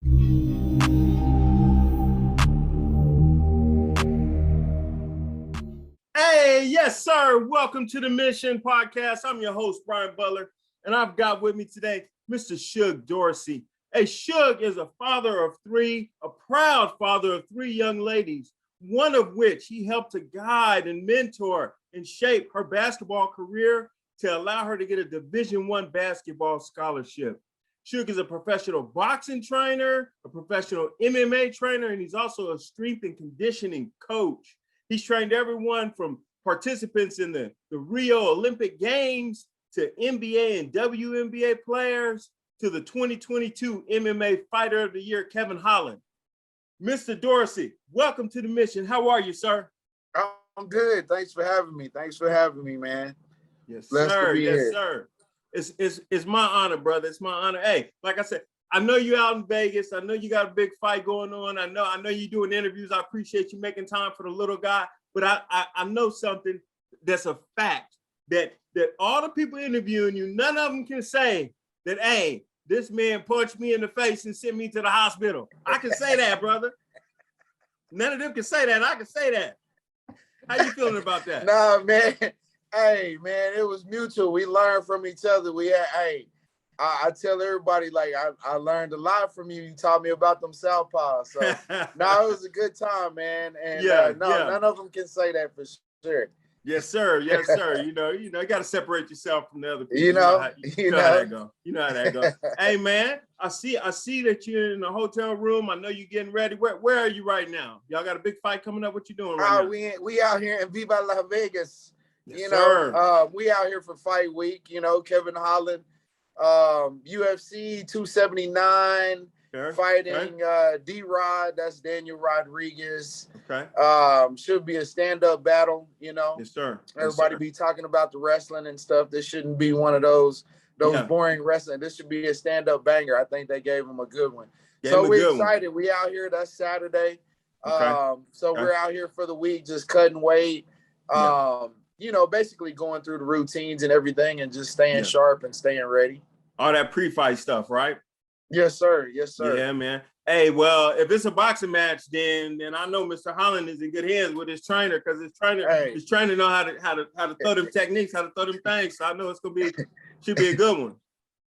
Hey, yes, sir. Welcome to the Mission Podcast. I'm your host, Brian Butler, and I've got with me today Mr. Shug Dorsey. Hey, Shug is a father of three, a proud father of three young ladies, one of which he helped to guide and mentor and shape her basketball career to allow her to get a Division I basketball scholarship. Shug is a professional boxing trainer, a professional MMA trainer, and he's also a strength and conditioning coach. He's trained everyone from participants in the Rio Olympic Games to NBA and WNBA players to the 2022 MMA Fighter of the Year, Kevin Holland. Mr. Dorsey, welcome to the Mission. How are you, sir? I'm good. Thanks for having me. Man. Yes, Blessed sir. to be yes, here. sir. It's my honor, brother. It's my honor. Hey, like I said, I know you're out in Vegas. I know you got a big fight going on. I know you're doing interviews. I appreciate you making time for the little guy. But I know something that's a fact that all the people interviewing you, none of them can say that, hey, this man punched me in the face and sent me to the hospital. I can say that, brother. None of them can say that. I can say that. How you feeling about that? Nah, man. Hey, man, it was mutual. We learned from each other. I tell everybody, like, I learned a lot from you. You taught me about them southpaws. So, no, it was a good time, man. And none of them can say that for sure. Yes, sir. Yes, sir. You got to separate yourself from the other people. You know how that go. You know how that go. Hey, man, I see that you're in the hotel room. I know you're getting ready. Where are you right now? Y'all got a big fight coming up. What you doing right now? We out here in Viva La Vegas. Yes, sir. We out here for fight week. Kevin Holland, UFC 279. Okay. Fighting D-Rod, that's Daniel Rodriguez. Okay. Should be a stand-up battle, Yes, sir. Everybody be talking about the wrestling and stuff. This shouldn't be one of those boring wrestling. This should be a stand-up banger. I think they gave him a good one. So we're excited. We out here. That's Saturday. Okay. We're out here for the week, just cutting weight. Basically going through the routines and everything and just staying sharp and staying ready. All that pre-fight stuff, right? Yes, sir. Yes, sir. Yeah, man. Hey, well, if it's a boxing match, then I know Mr. Holland is in good hands with his trainer because his trainer know how to throw them techniques, how to throw them things. So I know should be a good one.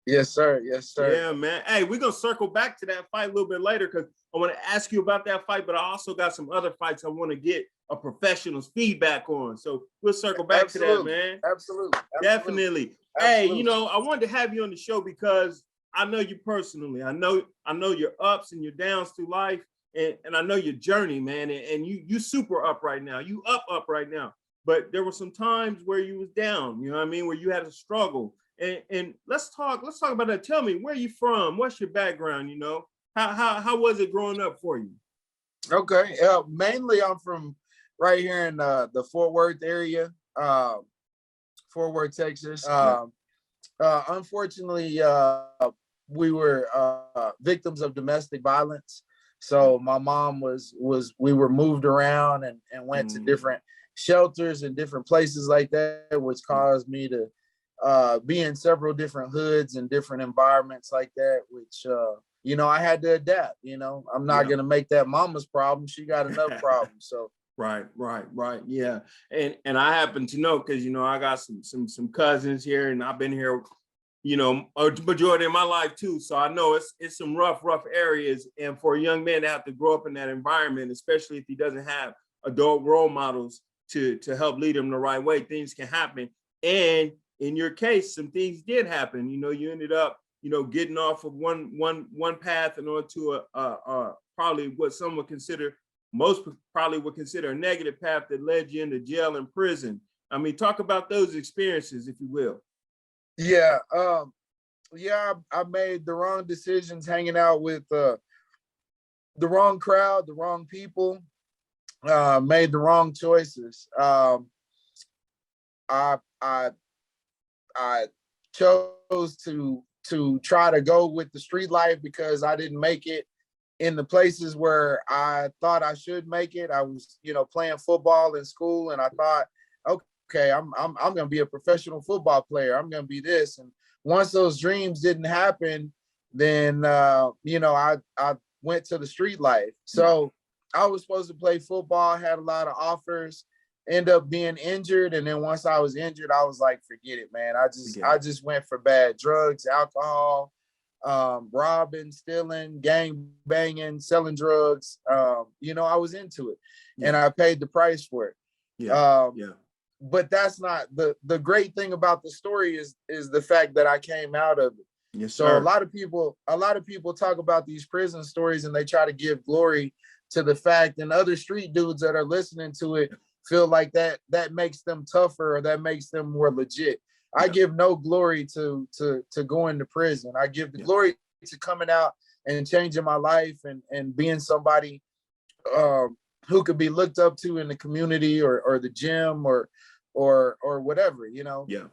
Yes, sir. Yes, sir. Yeah, man. Hey, we're gonna circle back to that fight a little bit later because I want to ask you about that fight, but I also got some other fights I want to get a professional's feedback on. So we'll circle back to that, man. Absolutely. Definitely. Hey, I wanted to have you on the show because I know you personally. I know your ups and your downs through life, and I know your journey, man. And you super up right now. You up right now. But there were some times where you was down. You know what I mean? Where you had a struggle. And let's talk about that. Tell me, where are you from? What's your background? How was it growing up for you? Okay. Mainly, I'm from right here in the Fort Worth area, Fort Worth, Texas. Unfortunately, we were victims of domestic violence. So my mom we were moved around and went to different shelters and different places like that, which caused me to be in several different hoods and different environments like that, which, I had to adapt. I'm not going to make that mama's problem. She got enough problems. So. Right. Yeah. And I happen to know, cause I got some cousins here and I've been here, a majority of my life too. So I know it's some rough areas. And for a young man to have to grow up in that environment, especially if he doesn't have adult role models to help lead him the right way, things can happen. And in your case, some things did happen. You ended up, getting off of one path in order to probably what some would consider, most probably would consider a negative path that led you into jail and prison. I mean, talk about those experiences, if you will. Yeah. I made the wrong decisions hanging out with the wrong crowd, the wrong people, made the wrong choices. I chose to try to go with the street life because I didn't make it in the places where I thought I should make it. I was, playing football in school, and I thought, okay, I'm going to be a professional football player. I'm going to be this. And once those dreams didn't happen, then I went to the street life. So I was supposed to play football, had a lot of offers, end up being injured. And then once I was injured, I was like, forget it, man. I just went for bad drugs, alcohol, robbing, stealing, gang banging, selling drugs. I was into it and I paid the price for it. But that's not the great thing about the story is the fact that I came out of it. Yes, so sir. a lot of people talk about these prison stories and they try to give glory to the fact, and other street dudes that are listening to it feel like that makes them tougher or that makes them more legit. I give no glory to going to prison. I give the glory to coming out and changing my life and being somebody who could be looked up to in the community or the gym or whatever, 100%.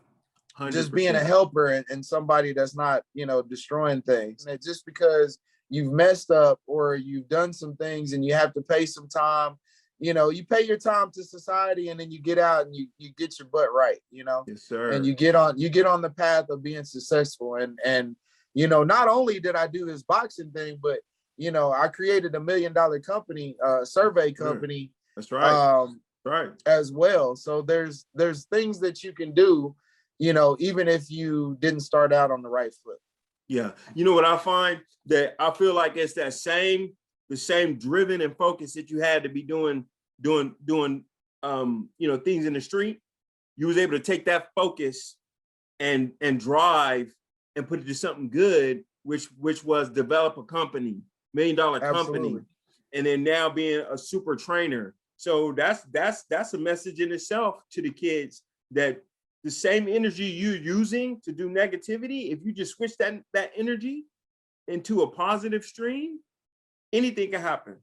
Just being a helper and somebody that's not, destroying things. And just because you've messed up or you've done some things and you have to pay some time, you pay your time to society and then you get out and you get your butt right, Yes, sir. And you get on the path of being successful. And not only did I do this boxing thing, but I created $1 million company, survey company. That's right. Right. As well. So there's things that you can do, even if you didn't start out on the right foot. Yeah. You know what I find? That I feel like it's the same driven and focus that you had to be doing things in the street. You was able to take that focus and drive and put it to something good, which was develop a company, $1 million company. Absolutely. And then now being a super trainer. So that's a message in itself to the kids, that the same energy you're using to do negativity, if you just switch that energy into a positive stream, anything can happen.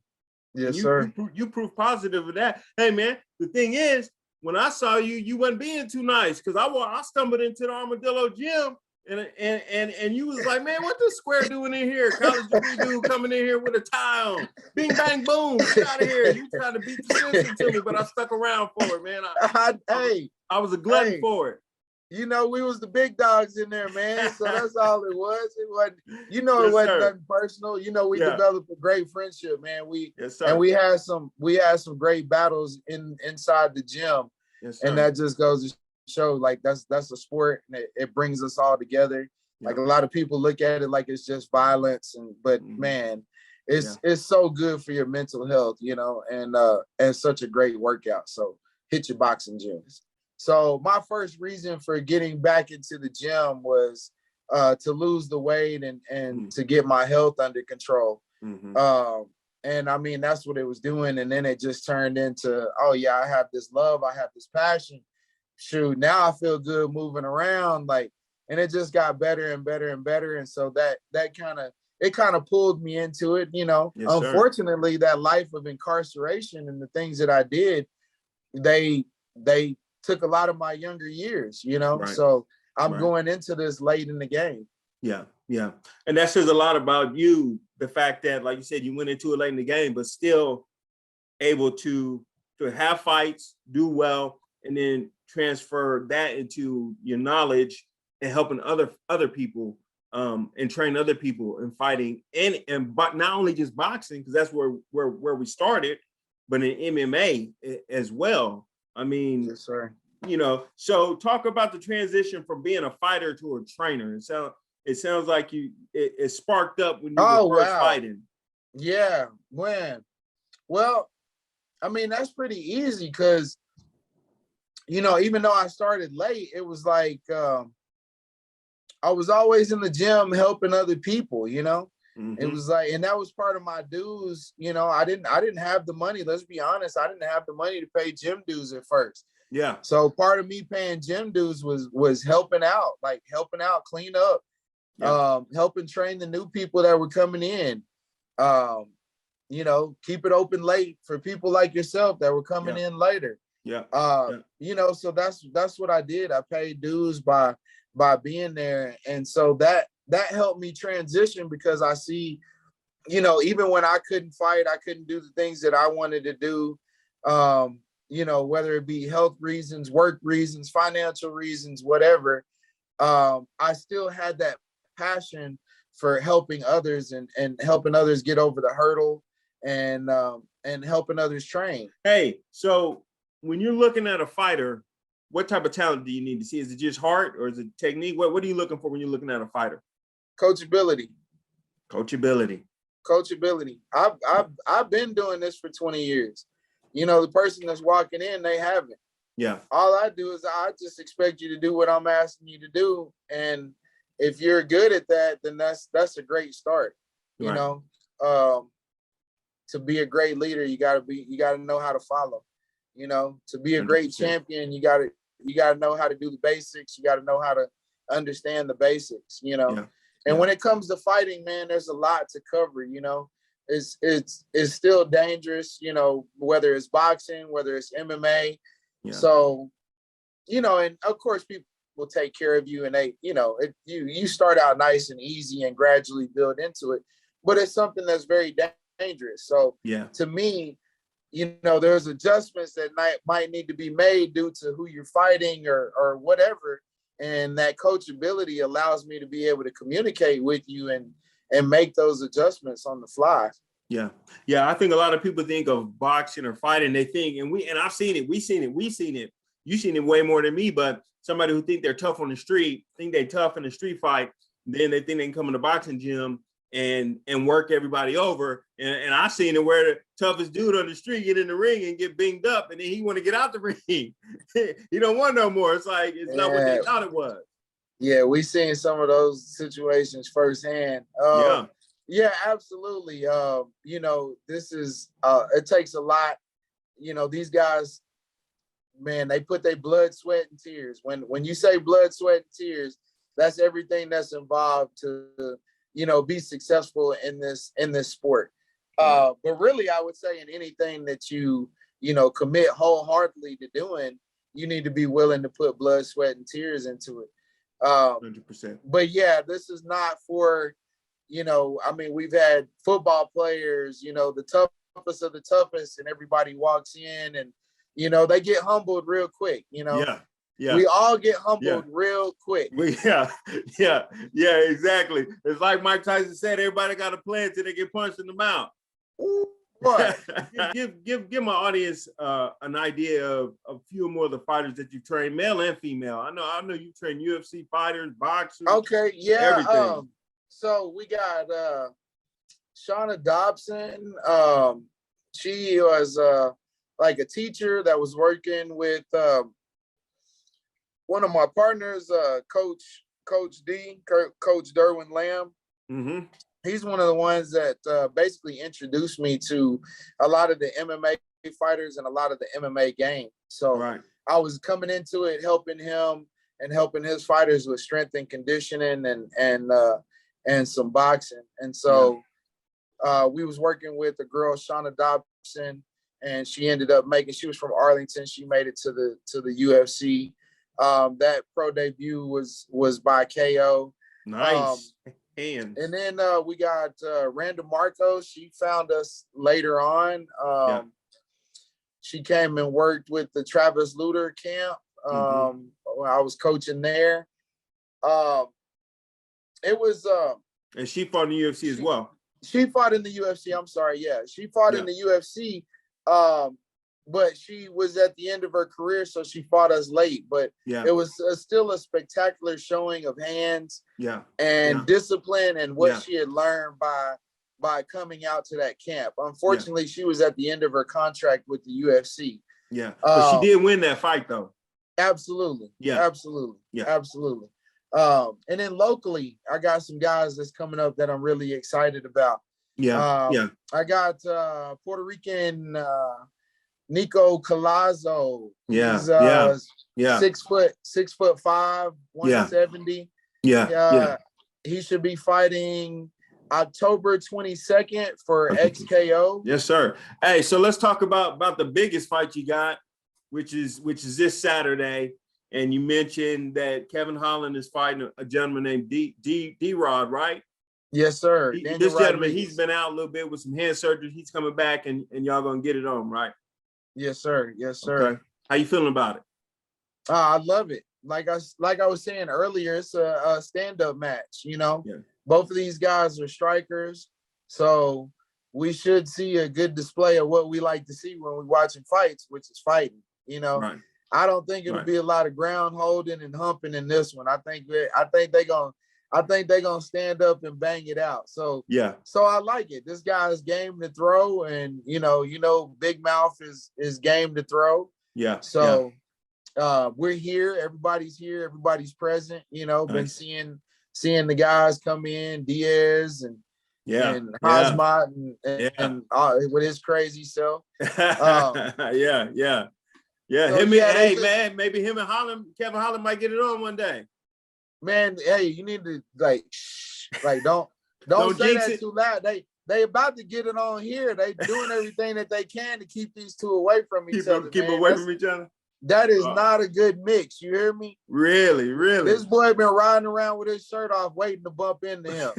Yes, sir. You prove positive of that. Hey, man, the thing is, when I saw you, you wasn't being too nice, because I stumbled into the Armadillo gym and you was like, man, what this square doing in here? College degree dude coming in here with a tie on. Bing, bang, boom, get out of here. You tried to beat the sense into me, but I stuck around for it, man. I was a glutton for it. We was the big dogs in there, man. So that's all it was. It wasn't, it wasn't nothing personal. We developed a great friendship, man. We had some great battles inside the gym. Yes, sir. And that just goes to show, like, that's a sport and it brings us all together. Like, a lot of people look at it like it's just violence, but man, it's so good for your mental health, and such a great workout. So hit your boxing gyms. So my first reason for getting back into the gym was to lose the weight and to get my health under control. And I mean, that's what it was doing. And then it just turned into, oh yeah, I have this love, I have this passion. Shoot, now I feel good moving around, and it just got better and better and better. And so that kind of pulled me into it. Yes, unfortunately, that life of incarceration and the things that I did, they took a lot of my younger years, right. So I'm going into this late in the game. Yeah. And that says a lot about you, the fact that, like you said, you went into it late in the game, but still able to have fights, do well, and then transfer that into your knowledge and helping other people and train other people in fighting and but not only just boxing, because that's where we started, but in MMA as well. I mean, yes, sir. So talk about the transition from being a fighter to a trainer. It sounds like it sparked up when you were first fighting. Yeah, when? Well, I mean, that's pretty easy because, even though I started late, it was like I was always in the gym helping other people, It was like, and that was part of my dues. I didn't have the money. Let's be honest. I didn't have the money to pay gym dues at first. Yeah. So part of me paying gym dues was helping out, clean up, helping train the new people that were coming in, keep it open late for people like yourself that were coming in later. Yeah. So that's what I did. I paid dues by being there. And so that helped me transition because I see, even when I couldn't fight, I couldn't do the things that I wanted to do, whether it be health reasons, work reasons, financial reasons, whatever. I still had that passion helping others and helping others get over the hurdle and helping others train. Hey, so when you're looking at a fighter, what type of talent do you need to see? Is it just heart or is it technique? What are you looking for when you're looking at a fighter? Coachability. I've been doing this for 20 years. You know, the person that's walking in, they haven't. Yeah. All I do is I just expect you to do what I'm asking you to do. And if you're good at that, then that's a great start. You know, to be a great leader, you gotta know how to follow. You know, to be a great 100%. Champion, you gotta know how to do the basics. You gotta know how to understand the basics, you know. Yeah. And when it comes to fighting, man, there's a lot to cover, you know. It's still dangerous, you know, whether it's boxing, whether it's MMA. Yeah. So, you know, and of course people will take care of you and they, you know, you start out nice and easy and gradually build into it, but it's something that's very dangerous. So yeah, to me, you know, there's adjustments that might need to be made due to who you're fighting or whatever. And that coachability allows me to be able to communicate with you and make those adjustments on the fly. Yeah. Yeah. I think a lot of people think of boxing or fighting. They think, and I've seen it, we've seen it. You've seen it way more than me, but somebody who think they're tough on the street, think they're tough in the street fight, then they think they can come in the boxing gym and work everybody over. And I've seen it where the toughest dude on the street get in the ring and get binged up, and then he want to get out the ring. He don't want no more. It's like, it's not what they thought it was. Yeah, we seen some of those situations firsthand. Yeah, absolutely. You know, this is, it takes a lot. You know, these guys, man, they put their blood, sweat, and tears. When you say blood, sweat, and tears, that's everything that's involved to, you know, be successful in this sport. But really, I would say in anything that you know, commit wholeheartedly to doing, you need to be willing to put blood, sweat, and tears into it. 100%. But yeah, this is not for, you know, I mean, we've had football players, you know, the toughest of the toughest, and everybody walks in and, you know, they get humbled real quick, you know. Yeah. Yeah. We all get humbled real quick. Yeah, exactly. It's like Mike Tyson said, everybody got a plan until they get punched in the mouth. Ooh, boy. give my audience an idea of a few more of the fighters that you train, male and female. I know you train UFC fighters, boxers. Okay, yeah. Everything. So we got Shauna Dobson. She was like a teacher that was working with one of my partners, Coach Derwin Lamb. Mm-hmm. He's one of the ones that basically introduced me to a lot of the MMA fighters and a lot of the MMA game. So I was coming into it, helping him and helping his fighters with strength and conditioning and some boxing. And so we was working with a girl, Shauna Dobson, and she ended up she was from Arlington. She made it to the UFC. That pro debut was by KO. Nice. And then we got Randa Marcos. She found us later on. She came and worked with the Travis Lutter camp. I was coaching there. It was and she fought in the UFC as well. She fought in the UFC. I'm sorry. Yeah, she fought in the UFC. But she was at the end of her career, so she fought us late. But it was still a spectacular showing of hands and discipline and what she had learned by coming out to that camp. Unfortunately, she was at the end of her contract with the UFC. Yeah, but she did win that fight, though. Absolutely. Yeah, absolutely. Yeah, absolutely. And then locally, I got some guys that's coming up that I'm really excited about. I got Puerto Rican Nico Collazo. He's 6'5", 170. He should be fighting October 22nd for XKO. Yes, sir. Hey, so let's talk about the biggest fight you got, which is this Saturday. And you mentioned that Kevin Holland is fighting a gentleman named D-Rod, right? Yes, sir. This gentleman, he's been out a little bit with some hand surgery. He's coming back, and y'all gonna get it on, right? Yes, sir. Yes, sir. Okay. How you feeling about it? I love it. like I was saying earlier, it's a stand-up match, you know. Yeah. Both of these guys are strikers, so we should see a good display of what we like to see when we're watching fights, which is fighting, you know. Right. I don't think it'll be a lot of ground holding and humping in this one. I think they're gonna stand up and bang it out. So yeah. So I like it. This guy's game to throw, and you know, Big Mouth is game to throw. Yeah. So we're here. Everybody's here. Everybody's present. You know, been seeing the guys come in, Diaz and Hosmat and with his crazy self. Yeah. So, man, maybe him and Kevin Holland might get it on one day. Man, hey, you need to don't say that too loud. They about to get it on here. They doing everything that they can to keep these two away from each other. Keep away from each other. That is not a good mix. You hear me? Really? This boy been riding around with his shirt off, waiting to bump into him.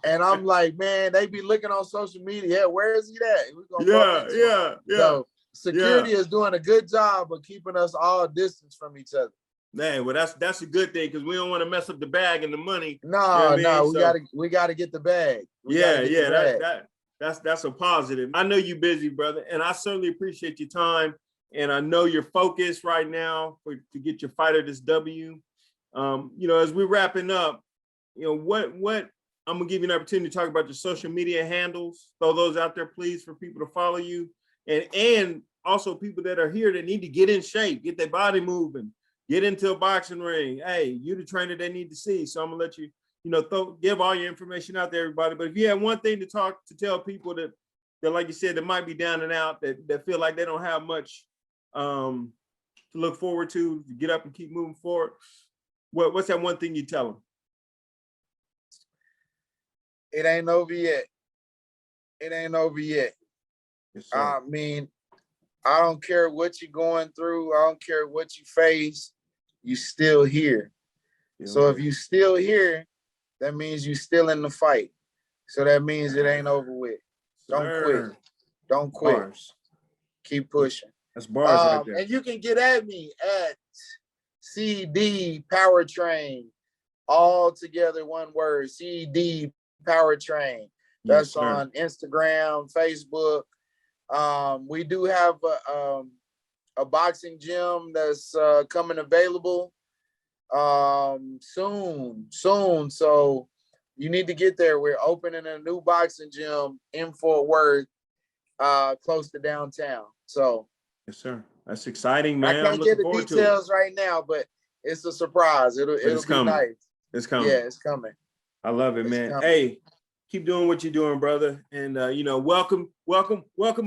And I'm like, man, they be looking on social media. Yeah, where is he at? Yeah. So security is doing a good job of keeping us all distance from each other. Man, well, that's a good thing because we don't want to mess up the bag and the money. No, we gotta get the bag. That's a positive. I know you're busy, brother, and I certainly appreciate your time. And I know you're focused right now to get your fighter this W. You know, as we're wrapping up, you know, what I'm gonna give you an opportunity to talk about your social media handles. Throw those out there, please, for people to follow you, and also people that are here that need to get in shape, get their body moving, get into a boxing ring. Hey, you're the trainer they need to see. So I'm gonna let you, give all your information out there, everybody. But if you have one thing to tell people that like you said, that might be down and out, that feel like they don't have much to look forward to get up and keep moving forward, what's that one thing you tell them? It ain't over yet. It ain't over yet. Yes, sir. I mean, I don't care what you're going through. I don't care what you face. You still here. So if you still here, that means you still in the fight. So that means it ain't over with. Don't quit. Don't quit. Bars. Keep pushing. That's bars right there. And you can get at me at CD Powertrain, all together, one word, CD Powertrain. That's on Instagram, Facebook. We do have a boxing gym that's coming available soon. So you need to get there. We're opening a new boxing gym in Fort Worth, close to downtown. So yes, sir. That's exciting, man. I can't get the details right now, but it's a surprise. It'll be nice. It's coming. Yeah, it's coming. I love it, man. Hey, keep doing what you're doing, brother. And welcome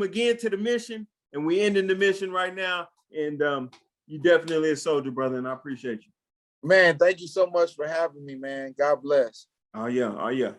again to the mission. And we ending the mission right now. And you definitely a soldier, brother, and I appreciate you. Man, thank you so much for having me, man. God bless. Oh yeah.